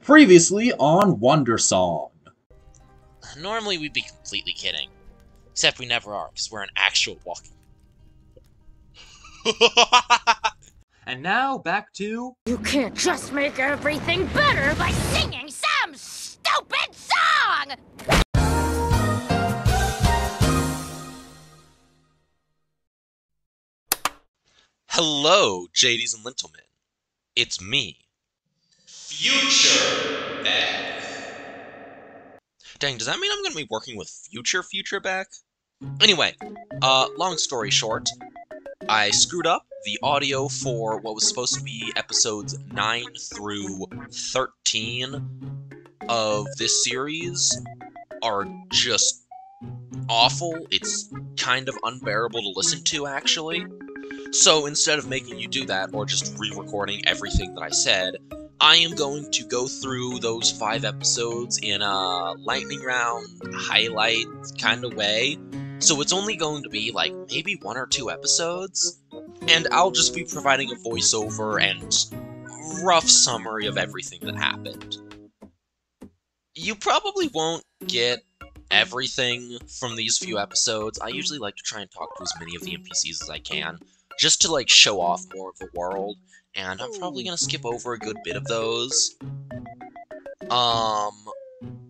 Previously on Wandersong. Normally we'd be completely kidding. Except we never are, because we're an actual walking... And now back to... You can't just make everything better by singing some stupid song! Hello, JDs and Lentlemen. It's me. Future Back. Dang, does that mean I'm gonna be working with Future Back? Anyway, long story short, I screwed up. The audio for what was supposed to be episodes 9 through 13 of this series are just awful. It's kind of unbearable to listen to, actually. So instead of making you do that, or just re-recording everything that I said, I am going to go through those 5 episodes in a lightning round, highlight kind of way. So it's only going to be, like, maybe 1 or 2 episodes, and I'll just be providing a voiceover and rough summary of everything that happened. You probably won't get everything from these few episodes. I usually like to try and talk to as many of the NPCs as I can, just to, like, show off more of the world, and I'm probably gonna skip over a good bit of those.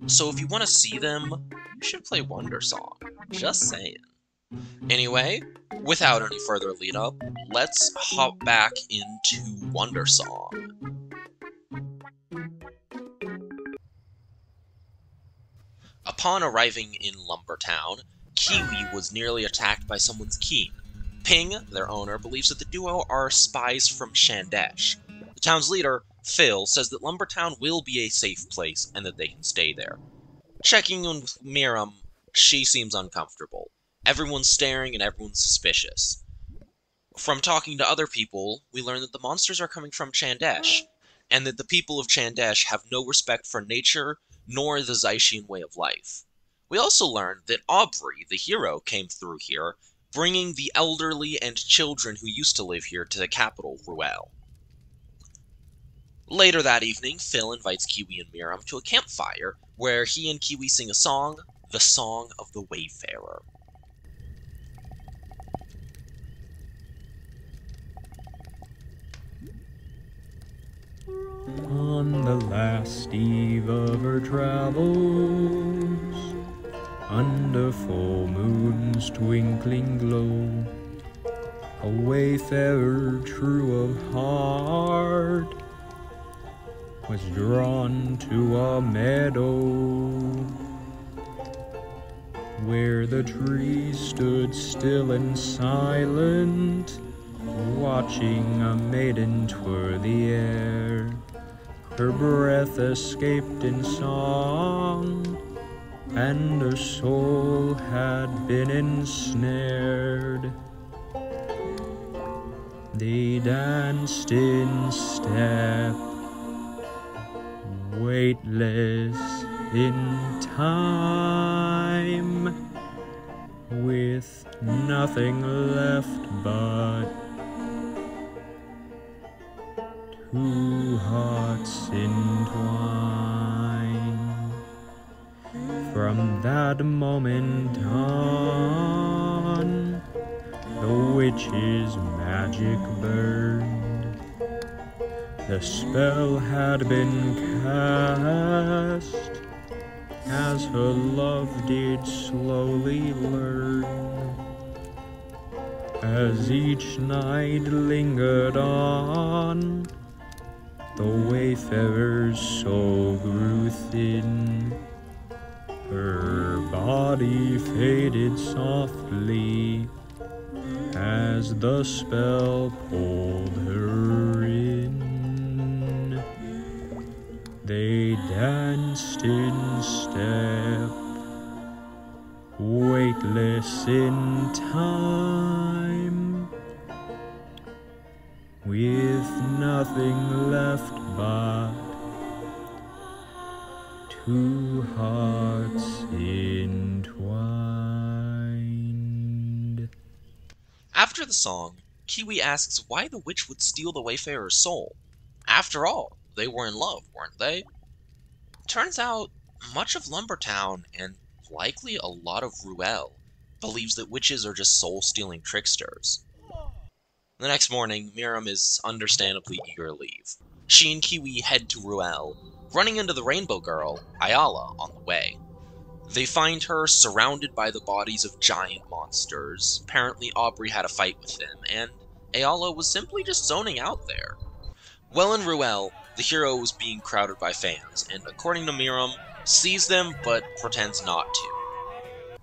So if you want to see them, you should play Wandersong. Just saying. Anyway, without any further lead up, let's hop back into Wandersong. Upon arriving in Lumbertown, Kiwi was nearly attacked by someone's keen. Ping, their owner, believes that the duo are spies from Chaandesh. The town's leader, Phil, says that Lumbertown will be a safe place and that they can stay there. Checking in with Miriam, she seems uncomfortable. Everyone's staring and everyone's suspicious. From talking to other people, we learn that the monsters are coming from Chaandesh, and that the people of Chaandesh have no respect for nature, nor the Zaishian way of life. We also learn that Aubrey, the hero, came through here, bringing the elderly and children who used to live here to the capital, Rulle. Later that evening, Phil invites Kiwi and Miriam to a campfire, where he and Kiwi sing a song, the Song of the Wayfarer. On the last eve of her travels, under full moon's twinkling glow, a wayfarer true of heart was drawn to a meadow where the trees stood still and silent, watching a maiden twirl the air. Her breath escaped in song, and her soul had been ensnared. They danced in step, weightless in time, with nothing left but two hearts entwined. From that moment on, the witch's magic burned. The spell had been cast, as her love did slowly learn. As each night lingered on, the wayfarer's soul grew thin. Her body faded softly as the spell pulled her in. They danced in step, weightless in time, with nothing left but two hearts entwined. After the song, Kiwi asks why the witch would steal the Wayfarer's soul. After all, they were in love, weren't they? Turns out, much of Lumbertown, and likely a lot of Ruelle, believes that witches are just soul-stealing tricksters. The next morning, Miriam is understandably eager to leave. She and Kiwi head to Ruelle, running into the Rainbow Girl, Ayala, on the way. They find her surrounded by the bodies of giant monsters. Apparently Aubrey had a fight with them, and Ayala was simply just zoning out there. Well, in Ruelle, the hero was being crowded by fans, and according to Miriam, sees them but pretends not to.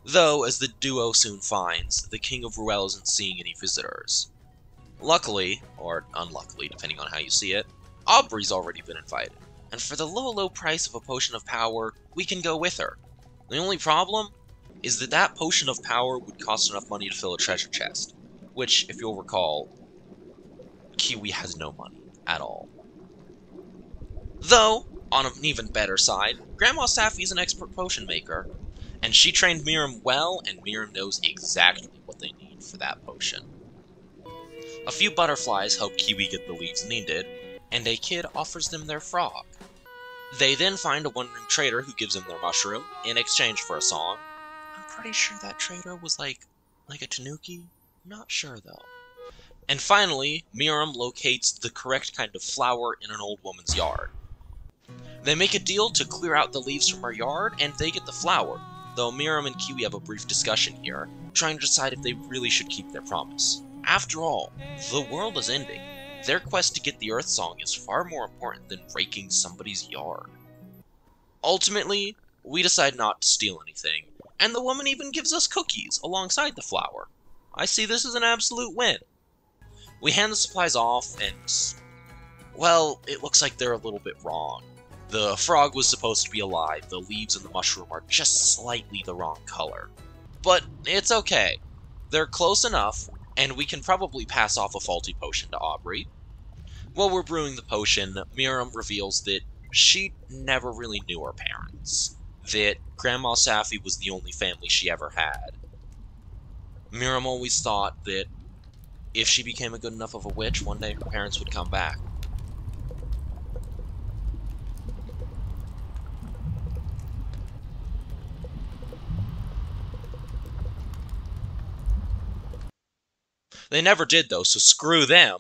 Though, as the duo soon finds, the King of Ruelle isn't seeing any visitors. Luckily, or unluckily, depending on how you see it, Aubrey's already been invited, and for the low price of a potion of power, we can go with her. The only problem is that that potion of power would cost enough money to fill a treasure chest, which, if you'll recall, Kiwi has no money at all. Though, on an even better side, Grandma Safi is an expert potion maker, and she trained Miriam well, and Miriam knows exactly what they need for that potion. A few butterflies help Kiwi get the leaves needed, and a kid offers them their frog. They then find a wandering trader who gives them their mushroom in exchange for a song. I'm pretty sure that trader was like a tanuki? Not sure though. And finally, Miriam locates the correct kind of flower in an old woman's yard. They make a deal to clear out the leaves from her yard, and they get the flower, though Miriam and Kiwi have a brief discussion here, trying to decide if they really should keep their promise. After all, the world is ending. Their quest to get the Earth Song is far more important than raking somebody's yard. Ultimately, we decide not to steal anything, and the woman even gives us cookies alongside the flower. I see this as an absolute win. We hand the supplies off, and, well, it looks like they're a little bit wrong. The frog was supposed to be alive, the leaves and the mushroom are just slightly the wrong color. But it's okay. They're close enough, and we can probably pass off a faulty potion to Aubrey. While we're brewing the potion, Miriam reveals that she never really knew her parents, that Grandma Safi was the only family she ever had. Miriam always thought that if she became a good enough of a witch, one day her parents would come back. They never did, though, so screw them.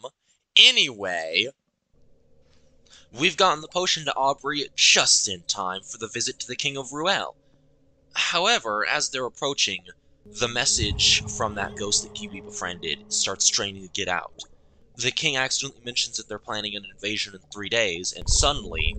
Anyway, we've gotten the potion to Aubrey just in time for the visit to the King of Ruelle. However, as they're approaching, the message from that ghost that Kiwi befriended starts straining to get out. The king accidentally mentions that they're planning an invasion in 3 days, and suddenly,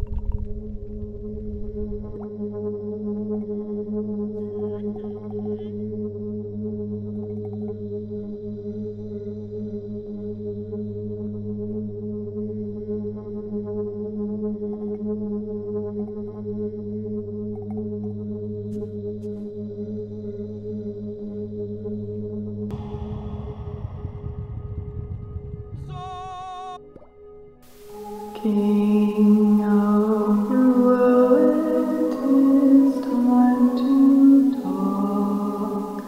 King of Ruelle, it is time to talk.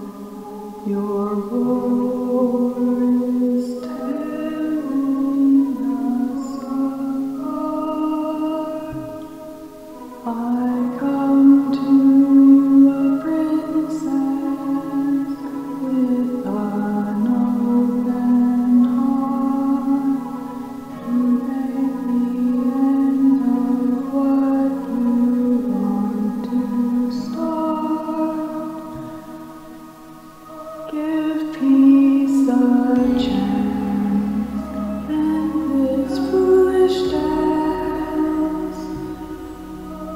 Your war is tearing us apart. I come to you, a princess, with an open heart. You make the end of what you want to start. Give peace a chance, and this foolish dance.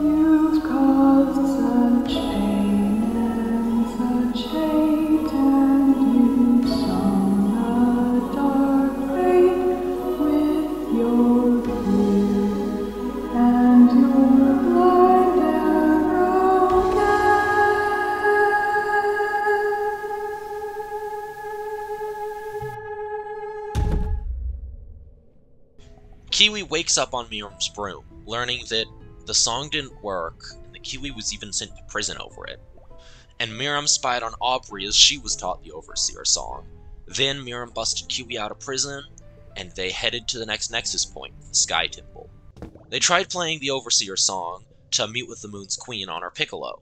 You've caused such pain and such hate, and you've sown a dark fate with your fear and your blind arrogance. Kiwi wakes up on Miriam's broom, learning that the song didn't work, and that Kiwi was even sent to prison over it. And Miriam spied on Aubrey as she was taught the Overseer song. Then Miriam busted Kiwi out of prison, and they headed to the next nexus point, the Sky Temple. They tried playing the Overseer song, to meet with the Moon's Queen on her piccolo.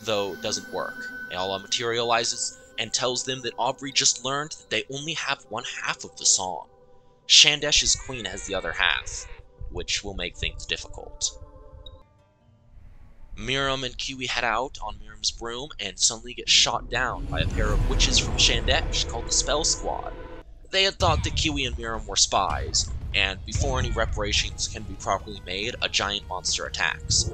Though it doesn't work. Ayala materializes and tells them that Aubrey just learned that they only have one half of the song. Chaandesh's queen has the other half, which will make things difficult. Miriam and Kiwi head out on Miriam's broom and suddenly get shot down by a pair of witches from Chaandesh called the Spell Squad. They had thought that Kiwi and Miriam were spies, and before any reparations can be properly made, a giant monster attacks.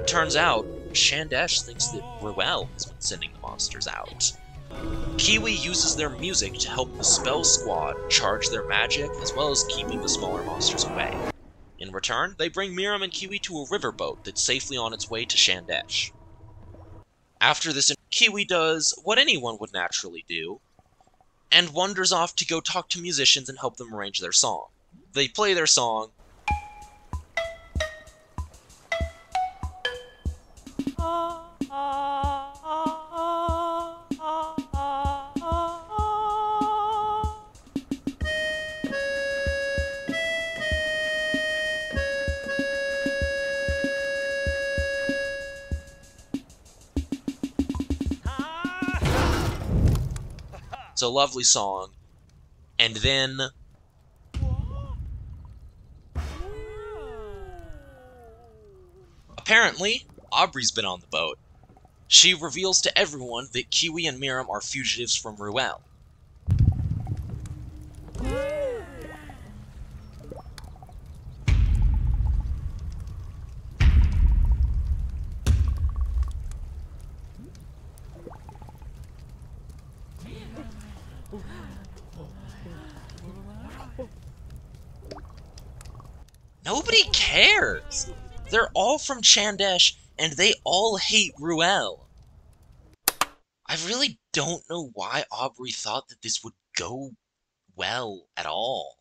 Turns out, Chaandesh thinks that Rulle has been sending the monsters out. Kiwi uses their music to help the Spell Squad charge their magic, as well as keeping the smaller monsters away. In return, they bring Miriam and Kiwi to a riverboat that's safely on its way to Chaandesh. After this, Kiwi does what anyone would naturally do, and wanders off to go talk to musicians and help them arrange their song. They play their song, it's a lovely song, and then apparently, Aubrey's been on the boat. She reveals to everyone that Kiwi and Miriam are fugitives from Rulle. Nobody cares! They're all from Chaandesh, and they all hate Rulle. I really don't know why Aubrey thought that this would go well at all.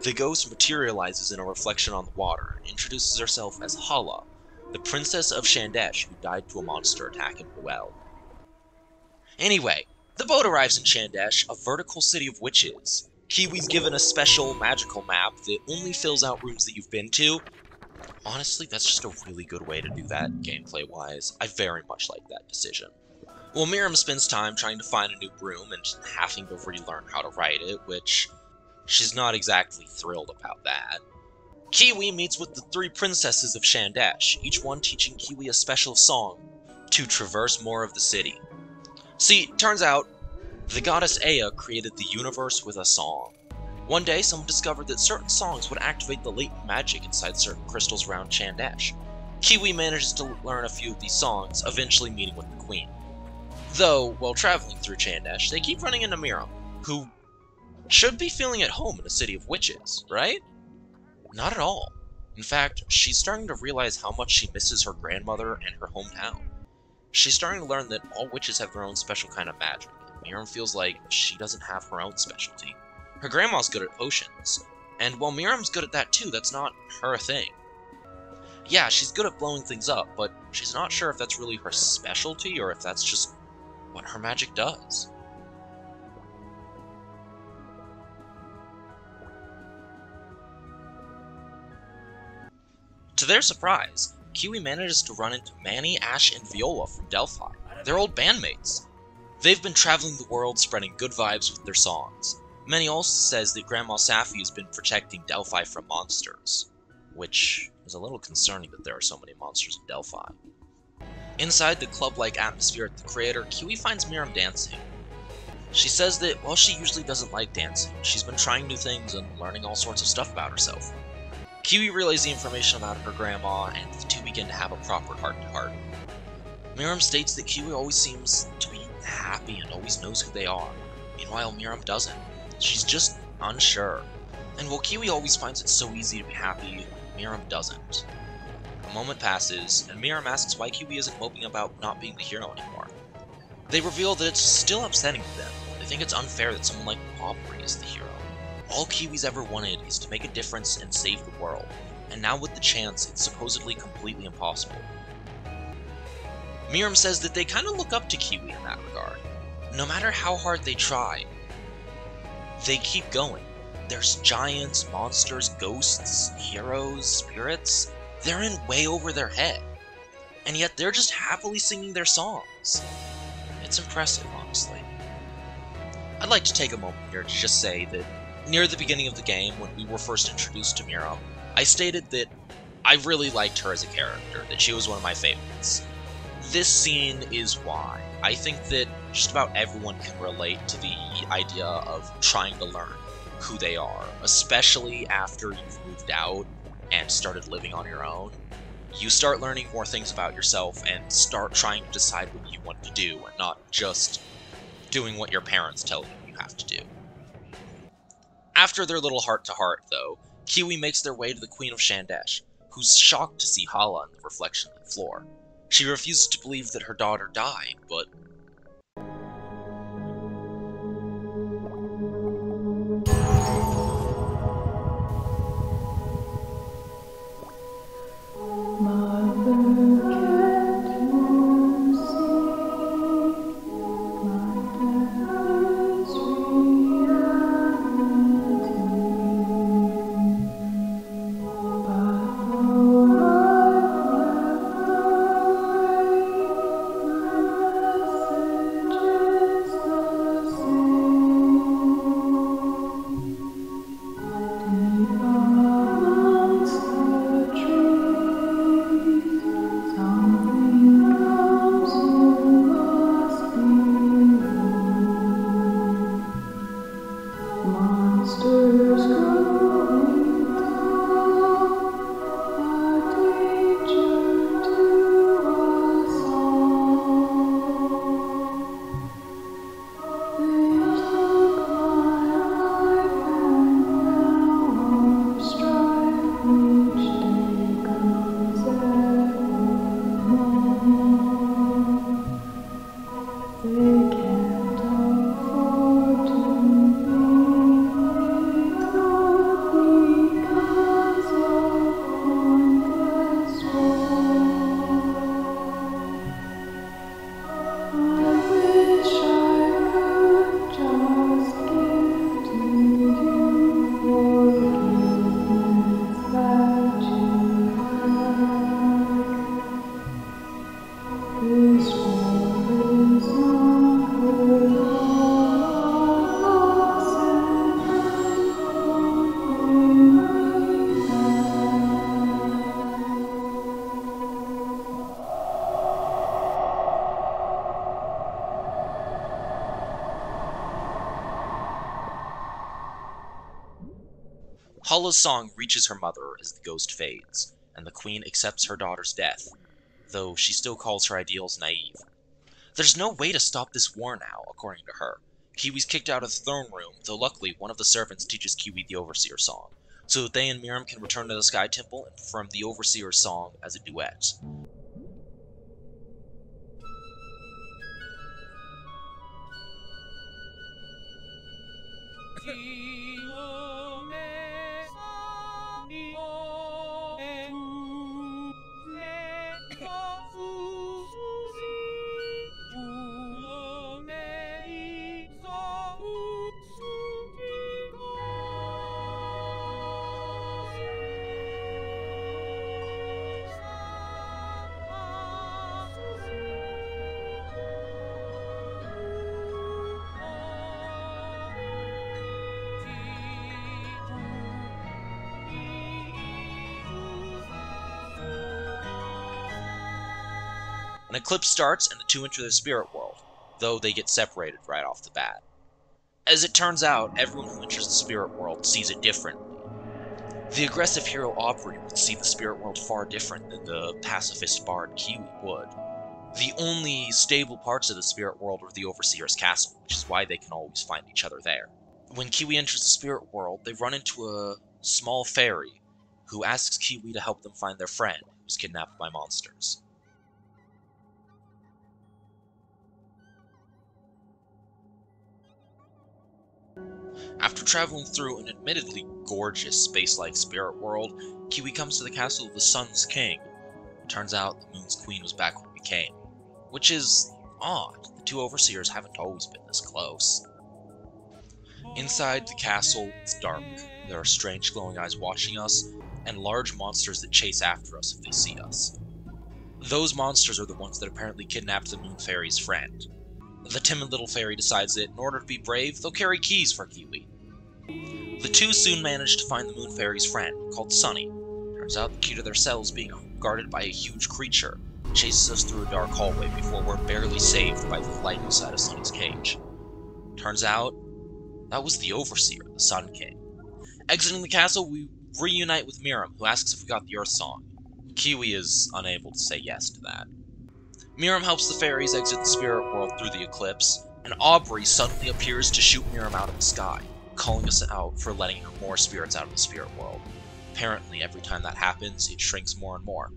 The ghost materializes in a reflection on the water and introduces herself as Hala, the princess of Chaandesh who died to a monster attack in Rulle. Anyway, the boat arrives in Chaandesh, a vertical city of witches. Kiwi's given a special magical map that only fills out rooms that you've been to. Honestly, that's just a really good way to do that, gameplay-wise. I very much like that decision. Well, Miriam spends time trying to find a new broom and having to relearn how to ride it, which she's not exactly thrilled about that. Kiwi meets with the three princesses of Chaandesh, each one teaching Kiwi a special song to traverse more of the city. See, turns out, the goddess Ea created the universe with a song. One day, someone discovered that certain songs would activate the latent magic inside certain crystals around Chaandesh. Kiwi manages to learn a few of these songs, eventually meeting with the queen. Though, while traveling through Chaandesh, they keep running into Miriam, who should be feeling at home in a city of witches, right? Not at all. In fact, she's starting to realize how much she misses her grandmother and her hometown. She's starting to learn that all witches have their own special kind of magic, and Miriam feels like she doesn't have her own specialty. Her grandma's good at potions, and while Miriam's good at that too, that's not her thing. Yeah, she's good at blowing things up, but she's not sure if that's really her specialty or if that's just what her magic does. To their surprise, Kiwi manages to run into Manny, Ash, and Viola from Delphi. They're old bandmates. They've been traveling the world spreading good vibes with their songs. Manny also says that Grandma Safi has been protecting Delphi from monsters, which It's a little concerning that there are so many monsters in Delphi. Inside the club-like atmosphere at the Creator, Kiwi finds Miriam dancing. She says that while she usually doesn't like dancing, she's been trying new things and learning all sorts of stuff about herself. Kiwi relays the information about her grandma, and the two begin to have a proper heart-to-heart. Miriam states that Kiwi always seems to be happy and always knows who they are. Meanwhile, Miriam doesn't. She's just unsure. And while Kiwi always finds it so easy to be happy, Miriam doesn't. A moment passes, and Miriam asks why Kiwi isn't moping about not being the hero anymore. They reveal that it's still upsetting to them. They think it's unfair that someone like Aubrey is the hero. All Kiwi's ever wanted is to make a difference and save the world, and now with the chance, it's supposedly completely impossible. Miriam says that they kinda look up to Kiwi in that regard. No matter how hard they try, they keep going. There's giants, monsters, ghosts, heroes, spirits. They're in way over their head. And yet they're just happily singing their songs. It's impressive, honestly. I'd like to take a moment here to just say that near the beginning of the game, when we were first introduced to Miriam, I stated that I really liked her as a character, that she was one of my favorites. This scene is why. I think that just about everyone can relate to the idea of trying to learn who they are, especially after you've moved out and started living on your own. You start learning more things about yourself and start trying to decide what you want to do and not just doing what your parents tell you have to do. After their little heart-to-heart, though, Kiwi makes their way to the Queen of Chaandesh, who's shocked to see Hala in the reflection of the floor. She refuses to believe that her daughter died, but Hala's song reaches her mother as the ghost fades, and the queen accepts her daughter's death, though she still calls her ideals naive. There's no way to stop this war now, according to her. Kiwi's kicked out of the throne room, though luckily one of the servants teaches Kiwi the Overseer song, so that they and Miriam can return to the Sky Temple and perform the Overseer's song as a duet. An eclipse starts and the two enter the spirit world, though they get separated right off the bat. As it turns out, everyone who enters the spirit world sees it differently. The aggressive hero Aubrey would see the spirit world far different than the pacifist bard Kiwi would. The only stable parts of the spirit world are the Overseer's castle, which is why they can always find each other there. When Kiwi enters the spirit world, they run into a small fairy who asks Kiwi to help them find their friend, who was kidnapped by monsters. After traveling through an admittedly gorgeous space-like spirit world, Kiwi comes to the castle of the Sun's King. It turns out the Moon's Queen was back when we came. Which is odd. The two Overseers haven't always been this close. Inside the castle, it's dark. There are strange glowing eyes watching us, and large monsters that chase after us if they see us. Those monsters are the ones that apparently kidnapped the Moon Fairy's friend. The timid little fairy decides that in order to be brave, they'll carry keys for Kiwi. The two soon manage to find the Moon Fairy's friend, called Sunny. Turns out the key to their cell is being guarded by a huge creature. It chases us through a dark hallway before we're barely saved by the light inside of Sunny's cage. Turns out, that was the Overseer, the Sun King. Exiting the castle, we reunite with Miriam, who asks if we got the Earth Song. Kiwi is unable to say yes to that. Miriam helps the fairies exit the spirit world through the eclipse, and Aubrey suddenly appears to shoot Miriam out of the sky, calling us out for letting her more spirits out of the spirit world. Apparently, every time that happens, it shrinks more and more.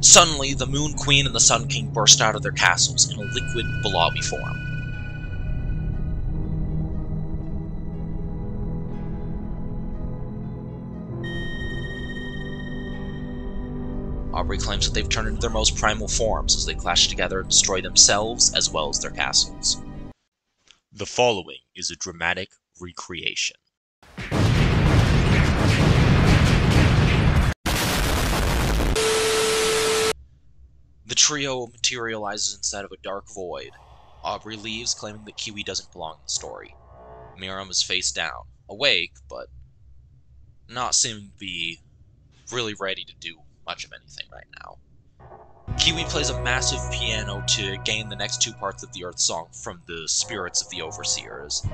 Suddenly, the Moon Queen and the Sun King burst out of their castles in a liquid blobby form. Aubrey claims that they've turned into their most primal forms as they clash together and destroy themselves as well as their castles. The following is a dramatic recreation. The trio materializes inside of a dark void. Aubrey leaves, claiming that Kiwi doesn't belong in the story. Miriam is face down, awake, but not seeming to be really ready to do much of anything right now. Kiwi plays a massive piano to gain the next two parts of the Earth Song from the spirits of the Overseers.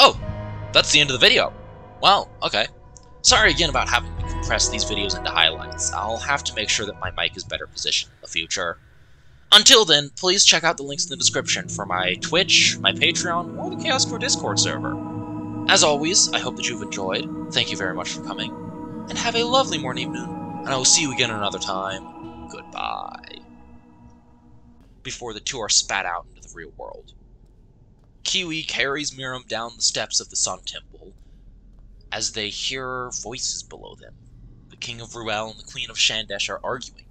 Oh, that's the end of the video. Well, okay. Sorry again about having to compress these videos into highlights. I'll have to make sure that my mic is better positioned in the future. Until then, please check out the links in the description for my Twitch, my Patreon, or the Chaos Crew Discord server. As always, I hope that you've enjoyed. Thank you very much for coming. And have a lovely morning, evening, and I will see you again another time. Goodbye. Before the two are spat out into the real world. Kiwi carries Miriam down the steps of the Sun Temple as they hear voices below them. The King of Rulle and the Queen of Chaandesh are arguing.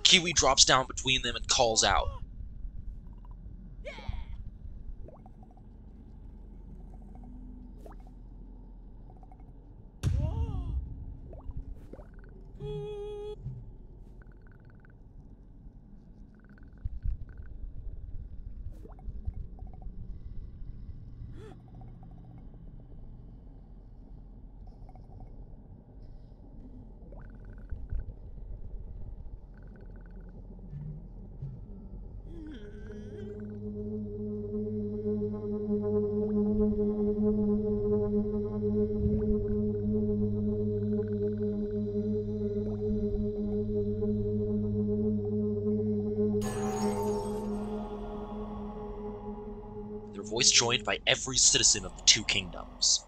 Kiwi drops down between them and calls out. Their voice joined by every citizen of the two kingdoms.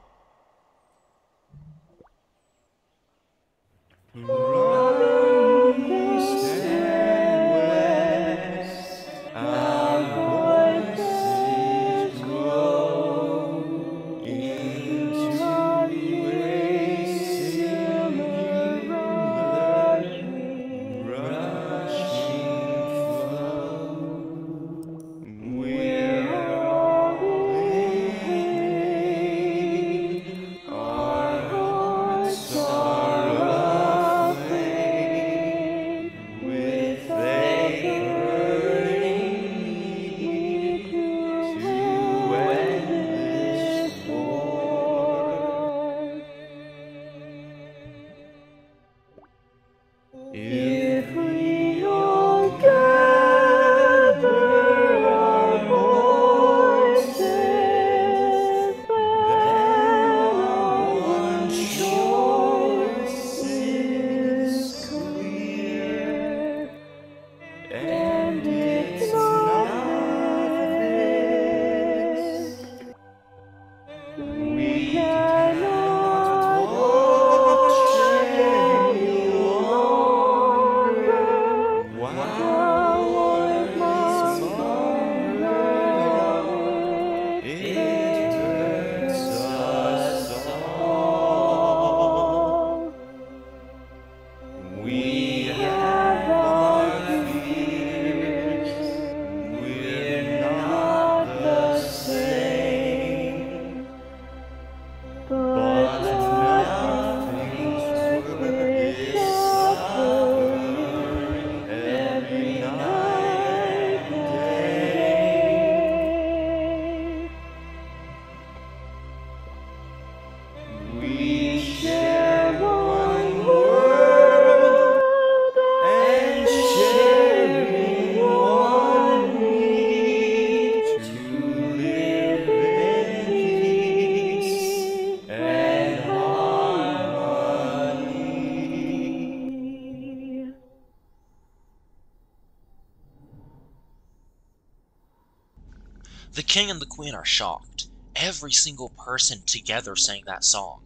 The king and the queen are shocked. Every single person together sang that song.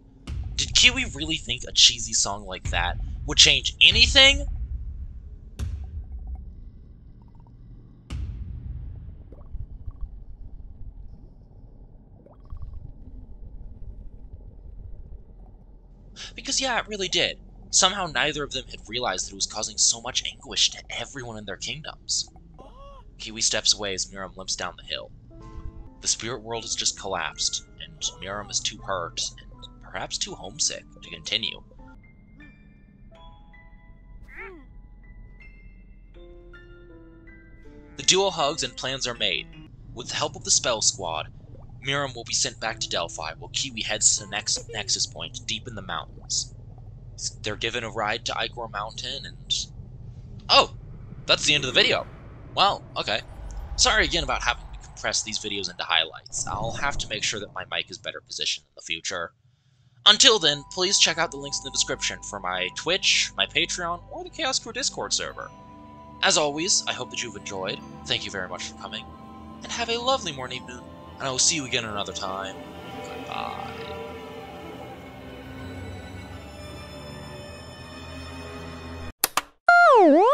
Did Kiwi really think a cheesy song like that would change anything? Because yeah, it really did. Somehow neither of them had realized that it was causing so much anguish to everyone in their kingdoms. Kiwi steps away as Miriam limps down the hill. The spirit world has just collapsed, and Miriam is too hurt, and perhaps too homesick, to continue. The duo hugs and plans are made. With the help of the spell squad, Miriam will be sent back to Delphi, while Kiwi heads to the next nexus point, deep in the mountains. They're given a ride to Ichor Mountain, and... oh! That's the end of the video! Well, okay. Sorry again about having to compress these videos into highlights. I'll have to make sure that my mic is better positioned in the future. Until then, please check out the links in the description for my Twitch, my Patreon, or the Chaos Crew Discord server. As always, I hope that you've enjoyed. Thank you very much for coming, and have a lovely morning, evening, and I will see you again another time. Goodbye. Oh,